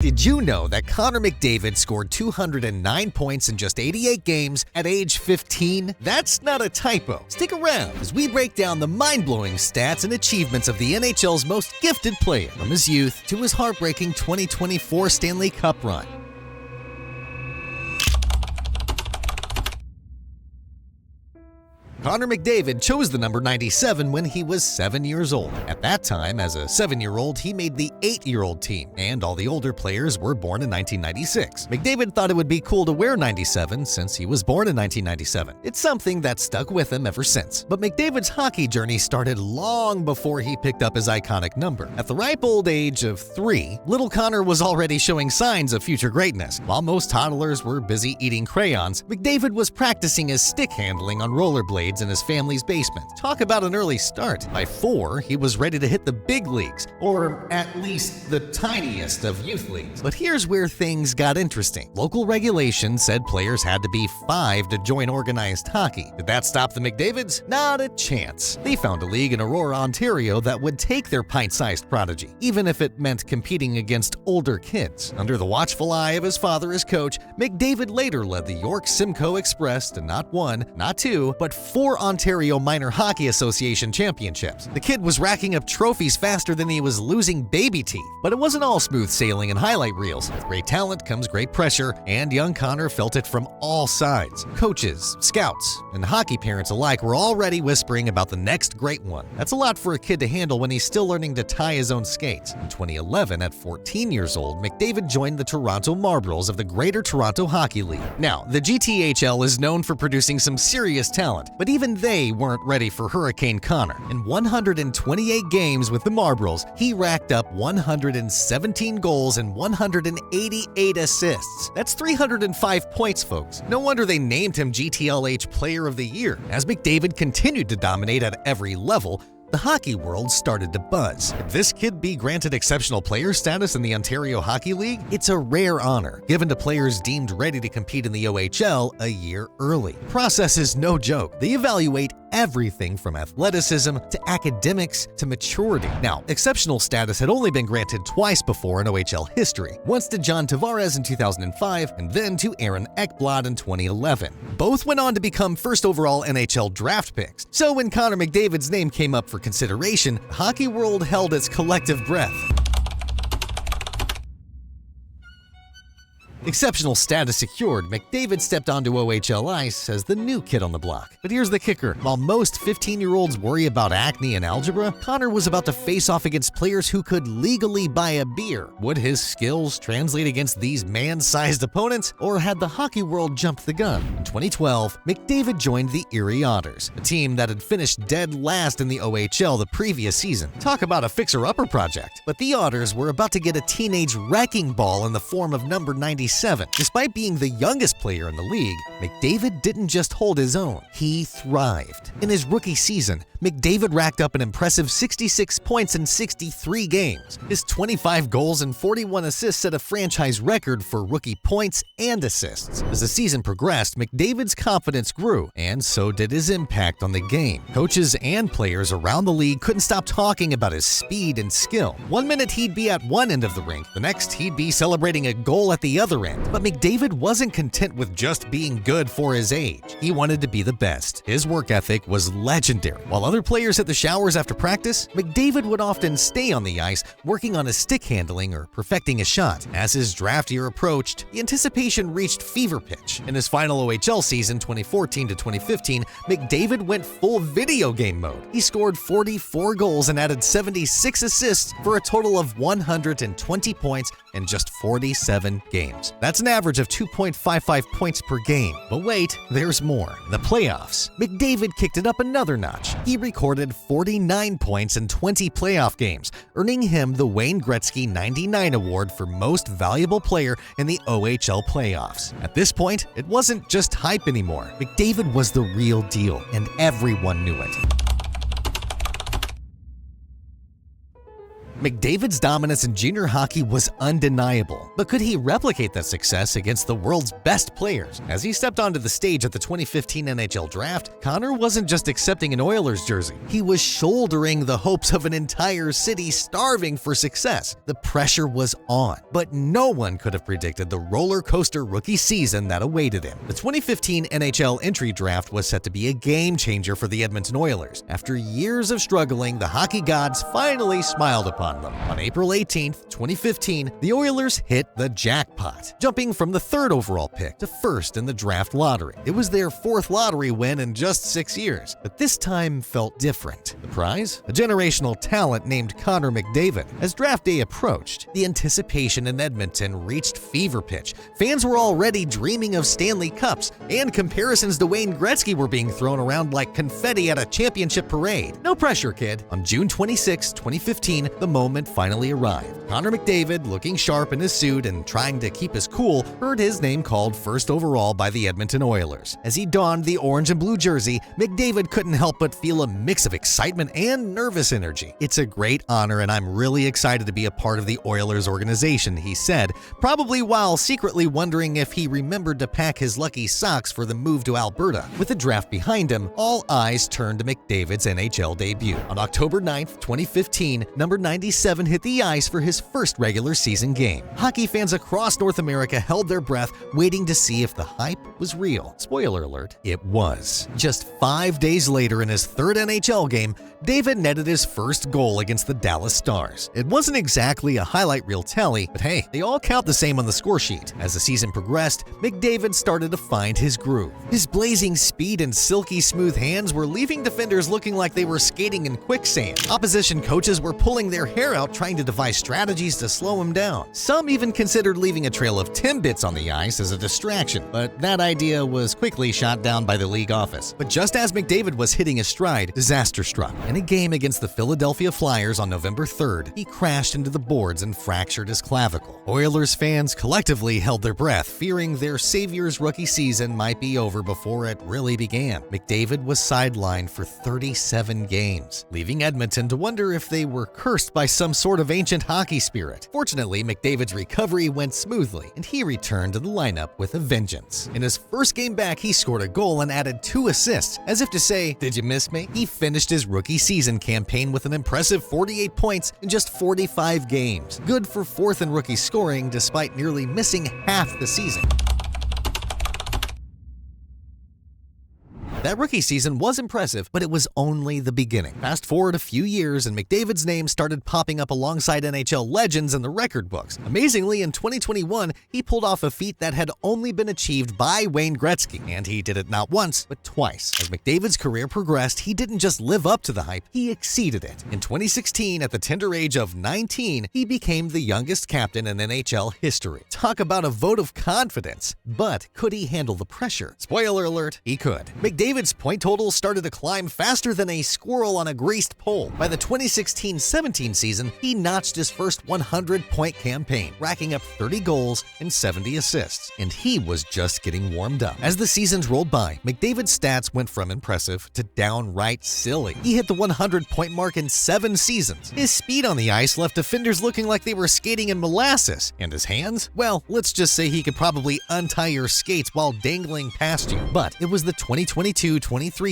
Did you know that Connor McDavid scored 209 points in just 88 games at age 15? That's not a typo. Stick around as we break down the mind-blowing stats and achievements of the NHL's most gifted player, from his youth to his heartbreaking 2024 Stanley Cup run. Connor McDavid chose the number 97 when he was 7 years old. At that time, as a 7-year-old, he made the 8-year-old team, and all the older players were born in 1996. McDavid thought it would be cool to wear 97 since he was born in 1997. It's something that stuck with him ever since. But McDavid's hockey journey started long before he picked up his iconic number. At the ripe old age of 3, little Connor was already showing signs of future greatness. While most toddlers were busy eating crayons, McDavid was practicing his stick handling on rollerblades in his family's basement. Talk about an early start. By 4, he was ready to hit the big leagues, or at least the tiniest of youth leagues. But here's where things got interesting. Local regulations said players had to be 5 to join organized hockey. Did that stop the McDavids? Not a chance. They found a league in Aurora, Ontario that would take their pint-sized Prodigy, even if it meant competing against older kids. Under the watchful eye of his father as coach, McDavid later led the York Simcoe Express to not 1, not 2, but 4 Ontario Minor Hockey Association championships. The kid was racking up trophies faster than he was losing baby teeth. But it wasn't all smooth sailing and highlight reels. With great talent comes great pressure, and young Connor felt it from all sides. Coaches, scouts, and hockey parents alike were already whispering about the next great one. That's a lot for a kid to handle when he's still learning to tie his own skates. In 2011, at 14 years old, McDavid joined the Toronto Marlboros of the Greater Toronto Hockey League. Now, the GTHL is known for producing some serious talent, but even they weren't ready for Hurricane Connor. In 128 games with the Marlboros, he racked up 117 goals and 188 assists. That's 305 points, folks. No wonder they named him GTHL Player of the Year. As McDavid continued to dominate at every level, the hockey world started to buzz. Could this kid be granted exceptional player status in the Ontario Hockey League? It's a rare honor, given to players deemed ready to compete in the OHL a year early. The process is no joke. They evaluate everything from athleticism to academics to maturity. Now, exceptional status had only been granted twice before in OHL history, once to John Tavares in 2005 and then to Aaron Ekblad in 2011. Both went on to become first overall NHL draft picks. So when Connor McDavid's name came up for consideration, the hockey world held its collective breath. Exceptional status secured, McDavid stepped onto OHL ice as the new kid on the block. But here's the kicker. While most 15-year-olds worry about acne and algebra, Connor was about to face off against players who could legally buy a beer. Would his skills translate against these man-sized opponents, or had the hockey world jumped the gun? In 2012, McDavid joined the Erie Otters, a team that had finished dead last in the OHL the previous season. Talk about a fixer-upper project. But the Otters were about to get a teenage wrecking ball in the form of number 97. Despite being the youngest player in the league, McDavid didn't just hold his own, he thrived. In his rookie season, McDavid racked up an impressive 66 points in 63 games. His 25 goals and 41 assists set a franchise record for rookie points and assists. As the season progressed, McDavid's confidence grew, and so did his impact on the game. Coaches and players around the league couldn't stop talking about his speed and skill. One minute he'd be at one end of the rink, the next he'd be celebrating a goal at the other end. But McDavid wasn't content with just being good for his age. He wanted to be the best. His work ethic was legendary. While other players hit the showers after practice, McDavid would often stay on the ice working on his stick handling or perfecting a shot. As his draft year approached, the anticipation reached fever pitch. In his final OHL season, 2014 to 2015, McDavid went full video game mode. He scored 44 goals and added 76 assists for a total of 120 points in just 47 games. That's an average of 2.55 points per game. But wait, there's more. In the playoffs, McDavid kicked it up another notch. He recorded 49 points in 20 playoff games, earning him the Wayne Gretzky 99 Award for Most Valuable Player in the OHL playoffs. At this point, it wasn't just hype anymore. McDavid was the real deal, and everyone knew it. McDavid's dominance in junior hockey was undeniable, but could he replicate that success against the world's best players? As he stepped onto the stage at the 2015 NHL Draft, Connor wasn't just accepting an Oilers jersey. He was shouldering the hopes of an entire city starving for success. The pressure was on, but no one could have predicted the roller coaster rookie season that awaited him. The 2015 NHL entry draft was set to be a game changer for the Edmonton Oilers. After years of struggling, the hockey gods finally smiled upon them. On April 18, 2015, the Oilers hit the jackpot, jumping from the 3rd overall pick to 1st in the draft lottery. It was their 4th lottery win in just 6 years, but this time felt different. The prize? A generational talent named Connor McDavid. As draft day approached, the anticipation in Edmonton reached fever pitch. Fans were already dreaming of Stanley Cups, and comparisons to Wayne Gretzky were being thrown around like confetti at a championship parade. No pressure, kid. On June 26, 2015, the moment finally arrived. Connor McDavid, looking sharp in his suit and trying to keep his cool, heard his name called 1st overall by the Edmonton Oilers. As he donned the orange and blue jersey, McDavid couldn't help but feel a mix of excitement and nervous energy. "It's a great honor and I'm really excited to be a part of the Oilers organization," he said, probably while secretly wondering if he remembered to pack his lucky socks for the move to Alberta. With the draft behind him, all eyes turned to McDavid's NHL debut. On October 9th, 2015, number 97 hit the ice for his first regular season game. Hockey fans across North America held their breath, waiting to see if the hype was real. Spoiler alert, it was. Just 5 days later, in his 3rd NHL game, David netted his first goal against the Dallas Stars. It wasn't exactly a highlight reel tally, but hey, they all count the same on the score sheet. As the season progressed, McDavid started to find his groove. His blazing speed and silky smooth hands were leaving defenders looking like they were skating in quicksand. Opposition coaches were pulling their hair out trying to devise strategies to slow him down. Some even considered leaving a trail of Timbits on the ice as a distraction, but that idea was quickly shot down by the league office. But just as McDavid was hitting his stride, disaster struck. In a game against the Philadelphia Flyers on November 3rd, he crashed into the boards and fractured his clavicle. Oilers fans collectively held their breath, fearing their savior's rookie season might be over before it really began. McDavid was sidelined for 37 games, leaving Edmonton to wonder if they were cursed by some sort of ancient hockey spirit. Fortunately, McDavid's recovery went smoothly, and he returned to the lineup with a vengeance. In his first game back, he scored a goal and added 2 assists, as if to say, "Did you miss me?" He finished his rookie season campaign with an impressive 48 points in just 45 games. Good for 4th in rookie scoring despite nearly missing half the season. That rookie season was impressive, but it was only the beginning. Fast forward a few years and McDavid's name started popping up alongside NHL legends in the record books. Amazingly, in 2021, he pulled off a feat that had only been achieved by Wayne Gretzky, and he did it not once, but twice. As McDavid's career progressed, he didn't just live up to the hype, he exceeded it. In 2016, at the tender age of 19, he became the youngest captain in NHL history. Talk about a vote of confidence. But could he handle the pressure? Spoiler alert, he could. McDavid's point total started to climb faster than a squirrel on a greased pole. By the 2016-17 season, he notched his first 100-point campaign, racking up 30 goals and 70 assists, and he was just getting warmed up. As the seasons rolled by, McDavid's stats went from impressive to downright silly. He hit the 100-point mark in 7 seasons. His speed on the ice left defenders looking like they were skating in molasses, and his hands? Well, let's just say he could probably untie your skates while dangling past you. But it was the 2022-23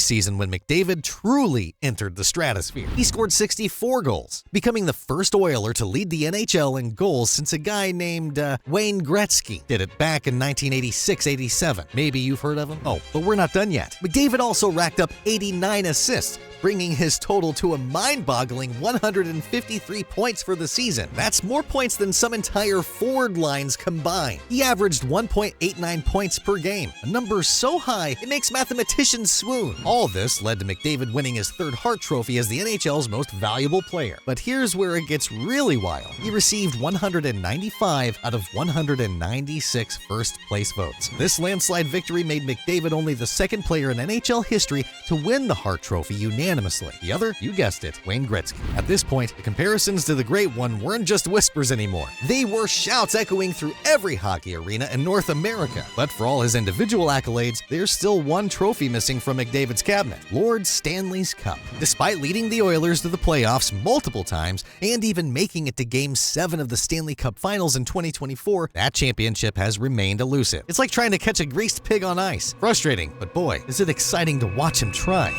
season when McDavid truly entered the stratosphere. He scored 64 goals, becoming the first Oiler to lead the NHL in goals since a guy named Wayne Gretzky did it back in 1986-87. Maybe you've heard of him? Oh, but we're not done yet. McDavid also racked up 89 assists, bringing his total to a mind-boggling 153 points for the season. That's more points than some entire forward lines combined. He averaged 1.89 points per game, a number so high it makes mathematicians swoon. All this led to McDavid winning his 3rd Hart Trophy as the NHL's most valuable player. But here's where it gets really wild. He received 195 out of 196 first-place votes. This landslide victory made McDavid only the 2nd player in NHL history to win the Hart Trophy unanimously unanimously. The other, you guessed it, Wayne Gretzky. At this point, the comparisons to the Great One weren't just whispers anymore. They were shouts echoing through every hockey arena in North America. But for all his individual accolades, there's still one trophy missing from McDavid's cabinet: Lord Stanley's Cup. Despite leading the Oilers to the playoffs multiple times and even making it to Game 7 of the Stanley Cup Finals in 2024, that championship has remained elusive. It's like trying to catch a greased pig on ice. Frustrating, but boy, is it exciting to watch him try.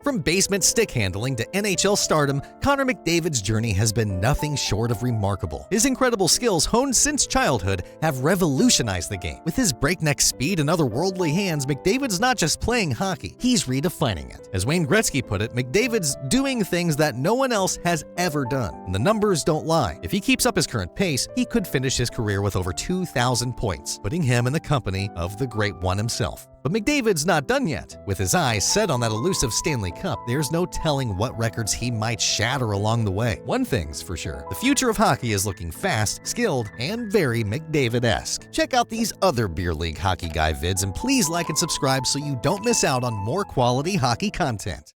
From basement stick handling to NHL stardom, Connor McDavid's journey has been nothing short of remarkable. His incredible skills, honed since childhood, have revolutionized the game. With his breakneck speed and otherworldly hands, McDavid's not just playing hockey, he's redefining it. As Wayne Gretzky put it, McDavid's doing things that no one else has ever done. And the numbers don't lie. If he keeps up his current pace, he could finish his career with over 2,000 points, putting him in the company of the Great One himself. But McDavid's not done yet. With his eyes set on that elusive Stanley Cup, there's no telling what records he might shatter along the way. One thing's for sure, the future of hockey is looking fast, skilled, and very McDavid-esque. Check out these other Beer League Hockey Guy vids and please like and subscribe so you don't miss out on more quality hockey content.